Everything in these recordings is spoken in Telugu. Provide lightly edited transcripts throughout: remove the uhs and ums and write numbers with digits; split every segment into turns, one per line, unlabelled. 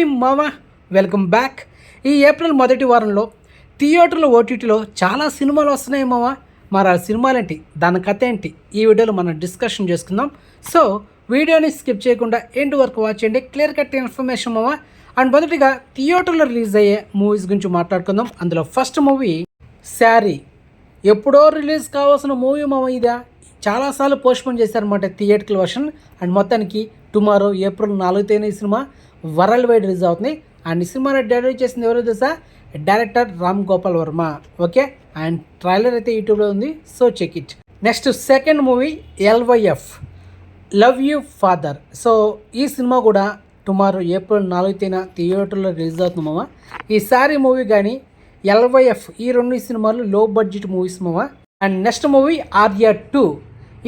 హాయ్ మామ, వెల్కమ్ బ్యాక్. ఈ ఏప్రిల్ మొదటి వారంలో థియేటర్లు ఓటీటీలో చాలా సినిమాలు వస్తున్నాయి మామ. మరి ఆ సినిమాలేంటి, దాని కథ ఏంటి, ఈ వీడియోలో మనం డిస్కషన్ చేసుకుందాం. సో వీడియోని స్కిప్ చేయకుండా ఎండ్ వరకు వాచ్ చేయండి, క్లియర్ కట్ ఇన్ఫర్మేషన్ మామ. అండ్ మొదటిగా థియేటర్లో రిలీజ్ అయ్యే మూవీస్ గురించి మాట్లాడుకుందాం. అందులో ఫస్ట్ మూవీ శారీ. ఎప్పుడో రిలీజ్ కావాల్సిన మూవీ మామ. ఇదా చాలాసార్లు పోస్ట్పోన్ చేశారన్నమాట థియేటర్ల వర్షన్. అండ్ మొత్తానికి టుమారో ఏప్రిల్ 4వ తేదీన ఈ సినిమా వరల్డ్ వైడ్ రిలీజ్ అవుతుంది. అండ్ ఈ సినిమాని డైరెక్ట్ చేసింది ఎవరో తెలుసా? Director Ram Gopal Varma. Okay, and trailer అయితే యూట్యూబ్లో ఉంది, so check it. Next second movie LYF, love you father. So ఈ సినిమా కూడా టుమారో ఏప్రిల్ 4వ తేదీన థియేటర్లో రిలీజ్ అవుతుంది మామ. ఈసారి మూవీ కానీ LYF ఈ రెండు సినిమాలు లో బడ్జెట్ మూవీస్ మామ. And next movie Arya 2.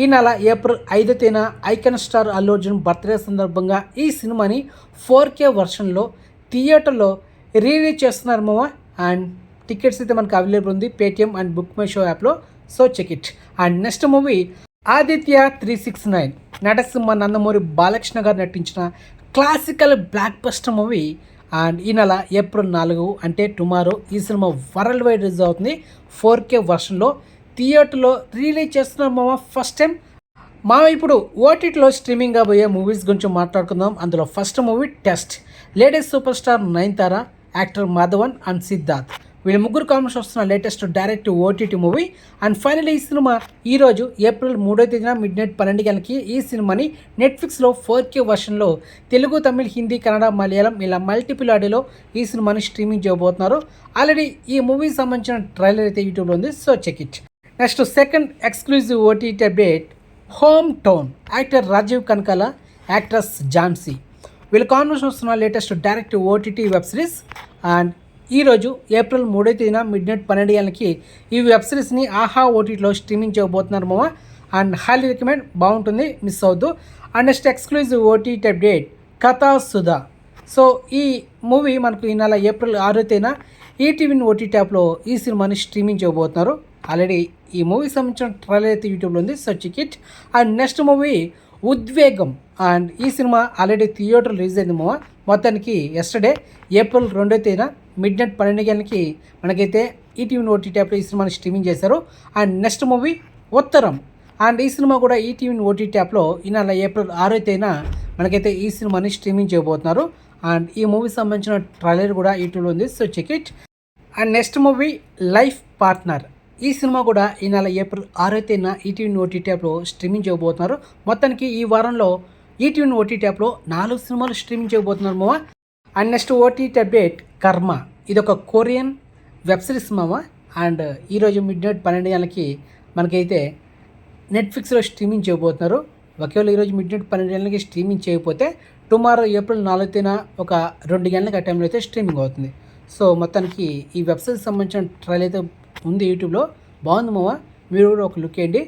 ఈ నెల ఏప్రిల్ 5వ తేదీన icon star Allu Arjun birthday సందర్భంగా ఈ సినిమాని 4K వర్షన్లో థియేటర్లో రిలీజ్ చేస్తున్నారు మామ. అండ్ టికెట్స్ అయితే మనకు అవైలబుల్ ఉంది Paytm and book my show యాప్లో, so check it. And next movie Aditya 369, నటసింహ నందమూరి బాలకృష్ణ గారు నటించిన classical blockbuster movie. And ఈ నెల ఏప్రిల్ 4 అంటే టుమారో ఈ సినిమా వరల్డ్ వైడ్ రిలీజ్ అవుతుంది 4K వర్షన్లో థియేటర్లో రిలీజ్ చేస్తున్నాం మామ. ఫస్ట్ టైం మామ. ఇప్పుడు ఓటీటీలో స్ట్రీమింగ్ కాబోయే మూవీస్ గురించి మాట్లాడుకుందాం. అందులో first movie test. Latest super star Nayanthara, actor Madhavan and Siddharth, వీళ్ళ ముగ్గురు కాంబినేషన్ వస్తున్న latest direct OTT movie. And finally ఈ సినిమా ఈరోజు ఏప్రిల్ 3వ తేదీన మిడ్నైట్ 12 గంటలకి ఈ సినిమాని నెట్ఫ్లిక్స్లో 4K వర్షన్లో తెలుగు, తమిళ్, హిందీ, కన్నడ, మలయాళం ఇలా మల్టిపుల్ ఆడియోలో ఈ సినిమాని స్ట్రీమింగ్ చేయబోతున్నారు. ఆల్రెడీ ఈ మూవీకి సంబంధించిన ట్రైలర్ అయితే యూట్యూబ్లో ఉంది, so check it. Next second exclusive OTT update, home town. Actor Rajeev Kanakala, actress Jhansi, వీళ్ళ కాంబినేషన్ వస్తున్న latest direct OTT web series. And ఈరోజు ఏప్రిల్ 3వ తేదీన మిడ్నైట్ 12 గంటలకి ఈ వెబ్ సిరీస్ని ఆహా ఓటీటీలో స్ట్రీమింగ్ చేయబోతున్నారు మామ. అండ్ హైలీ రికమెండ్, బాగుంటుంది, మిస్ అవ్వద్దు. And next exclusive OTT update, కథా సుధా. సో ఈ మూవీ మనకు ఈ నెల ఏప్రిల్ 6వ తేదీన ఈటీవీ ఓటీటీ యాప్లో ఈ సినిమాని స్ట్రీమింగ్ చేయబోతున్నారు. ఆల్రెడీ ఈ మూవీకి సంబంధించిన ట్రైలర్ అయితే యూట్యూబ్లో ఉంది, so check it. And next movie Udvegam. And ఈ సినిమా ఆల్రెడీ థియేటర్ రిలీజ్ అయింది మామ. మొత్తానికి ఎస్టర్డే ఏప్రిల్ 2వ తేదీన మిడ్నైట్ 12 గంటలకి మనకైతే ఈటీవీ ఓటీటీ యాప్లో ఈ సినిమాని స్ట్రీమింగ్ చేశారు. అండ్ నెక్స్ట్ మూవీ ఉత్తరం. అండ్ ఈ సినిమా కూడా ఈటీవీ ఓటీటీ యాప్లో ఈ నెల ఏప్రిల్ 6వ తేదీన మనకైతే ఈ సినిమాని స్ట్రీమింగ్ చేయబోతున్నారు. అండ్ ఈ మూవీకి సంబంధించిన ట్రైలర్ కూడా యూట్యూబ్లో ఉంది, so check it. And next movie life partner. ఈ సినిమా కూడా ఈ నెల ఏప్రిల్ 6వ తేదీన ఈటీవీ ఓటీటీ యాప్లో స్ట్రీమింగ్ చేయబోతున్నారు. మొత్తానికి ఈ వారంలో ఈటీవీ ఓటీటీ యాప్లో 4 సినిమాలు స్ట్రీమింగ్ చేయబోతున్నారు మామ. అండ్ నెక్స్ట్ ఓటీటీ అప్డేట్ కర్మ. ఇది ఒక కొరియన్ వెబ్ సిరీస్ మామ. అండ్ ఈరోజు మిడ్నైట్ 12 గంటలకి మనకైతే నెట్ఫ్లిక్స్లో స్ట్రీమింగ్ చేయబోతున్నారు. ఒకవేళ ఈరోజు మిడ్నైట్ 12 గంటలకి స్ట్రీమింగ్ చేయకపోతే టుమారో ఏప్రిల్ 4వ తేదీన ఒక 2 గంటలకు ఆ టైంలో అయితే స్ట్రీమింగ్ అవుతుంది. సో మొత్తానికి ఈ వెబ్ సిరీస్ సంబంధించిన ట్రైల్ అయితే ఉంది యూట్యూబ్లో, బాగుంది మామ, మీరు కూడా ఒక లుక్ వేయండి.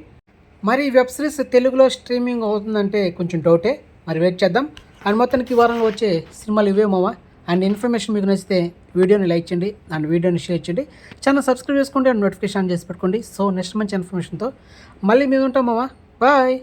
మరి ఈ వెబ్ సిరీస్ తెలుగులో స్ట్రీమింగ్ అవుతుందంటే కొంచెం డౌటే, మరి వెయిట్ చేద్దాం. అండ్ మొత్తానికి ఈ వారంలో వచ్చే సినిమాలు ఇవే మామ. అండ్ ఇన్ఫర్మేషన్ మీకు నచ్చితే వీడియోని లైక్ చేయండి అండ్ వీడియోని షేర్ చేయండి, ఛానల్ సబ్స్క్రైబ్ చేసుకోండి అండ్ నోటిఫికేషన్ ఆన్ చేసి పెట్టుకోండి. సో నెక్స్ట్ మంచి ఇన్ఫర్మేషన్తో మళ్ళీ మీద ఉంటాం మామ. బాయ్.